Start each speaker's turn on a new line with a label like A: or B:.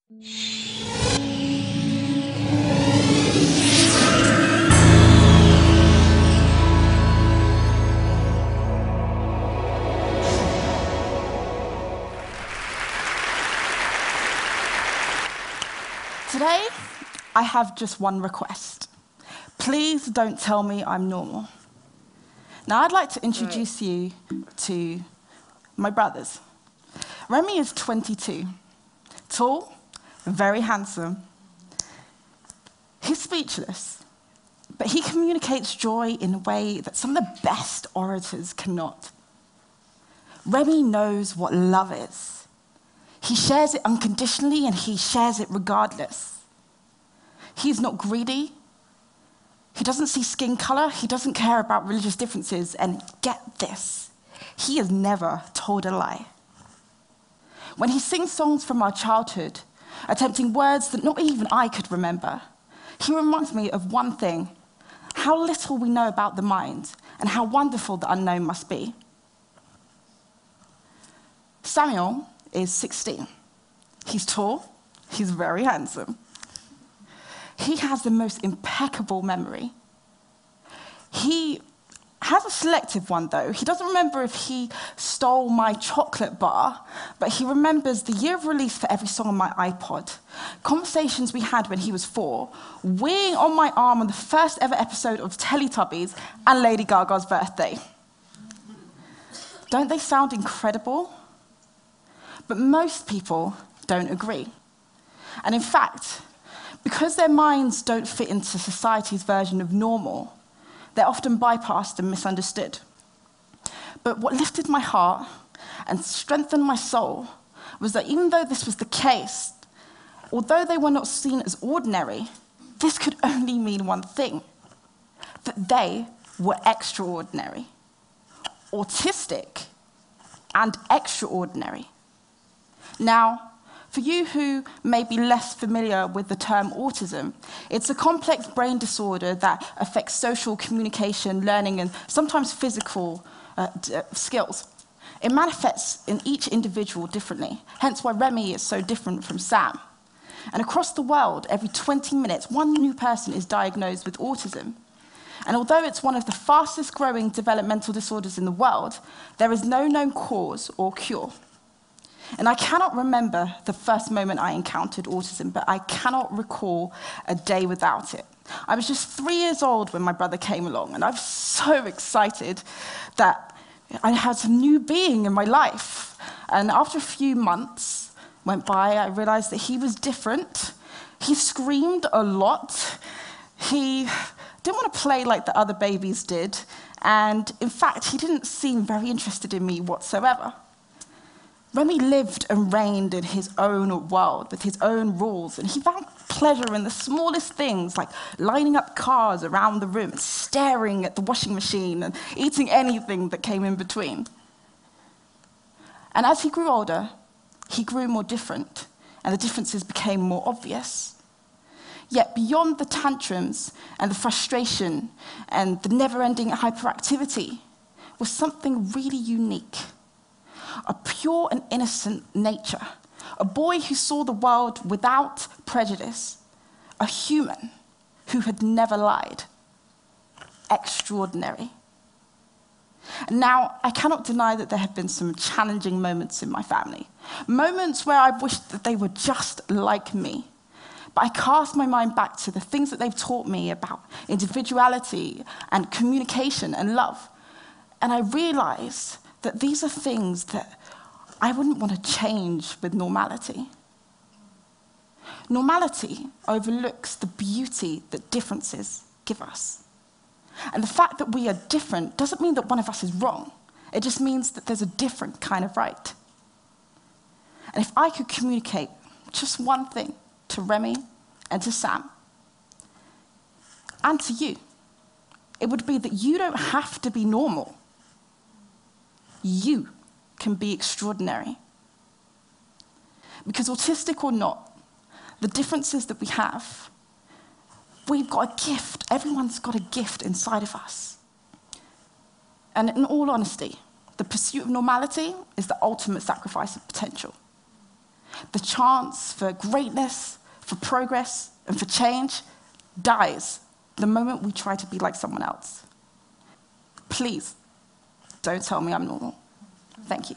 A: Today, I have just one request. Please don't tell me I'm normal. Now, I'd like to introduce you to my brothers. Remy is 22, tall, very handsome. He's speechless, but he communicates joy in a way that some of the best orators cannot. Remy knows what love is. He shares it unconditionally and he shares it regardless. He's not greedy. He doesn't see skin color. He doesn't care about religious differences. And get this, he has never told a lie. When he sings songs from our childhood, attempting words that not even I could remember, he reminds me of one thing: how little we know about the mind and how wonderful the unknown must be. Samuel is 16. He's tall, he's very handsome. He has the most impeccable memory. He has a selective one, though. He doesn't remember if he stole my chocolate bar, but he remembers the year of release for every song on my iPod, conversations we had when he was 4, weighing on my arm on the first ever episode of Teletubbies, and Lady Gaga's birthday. Don't they sound incredible? But most people don't agree. And in fact, because their minds don't fit into society's version of normal, they're often bypassed and misunderstood. But what lifted my heart and strengthened my soul was that even though this was the case, although they were not seen as ordinary, this could only mean one thing: that they were extraordinary, autistic, and extraordinary. Now, for you who may be less familiar with the term autism, it's a complex brain disorder that affects social communication, learning, and sometimes physical skills. It manifests in each individual differently, hence why Remy is so different from Sam. And across the world, every 20 minutes, one new person is diagnosed with autism. And although it's one of the fastest growing developmental disorders in the world, there is no known cause or cure. And I cannot remember the first moment I encountered autism, but I cannot recall a day without it. I was just 3 years old when my brother came along, and I was so excited that I had a new being in my life. And after a few months went by, I realized that he was different. He screamed a lot. He didn't want to play like the other babies did. And in fact, he didn't seem very interested in me whatsoever. Remy lived and reigned in his own world with his own rules, and he found pleasure in the smallest things, like lining up cars around the room and staring at the washing machine and eating anything that came in between. And as he grew older, he grew more different, and the differences became more obvious. Yet beyond the tantrums and the frustration and the never-ending hyperactivity was something really unique. A pure and innocent nature, a boy who saw the world without prejudice, a human who had never lied. Extraordinary. Now, I cannot deny that there have been some challenging moments in my family, moments where I wished that they were just like me. But I cast my mind back to the things that they've taught me about individuality and communication and love, and I realized that these are things that I wouldn't want to change with normality. Normality overlooks the beauty that differences give us. And the fact that we are different doesn't mean that one of us is wrong. It just means that there's a different kind of right. And if I could communicate just one thing to Remy and to Sam, and to you, it would be that you don't have to be normal. You can be extraordinary. Because autistic or not, the differences that we have, we've got a gift. Everyone's got a gift inside of us. And in all honesty, the pursuit of normality is the ultimate sacrifice of potential. the chance for greatness, for progress, and for change dies the moment we try to be like someone else. Please, don't tell me I'm normal. Thank you.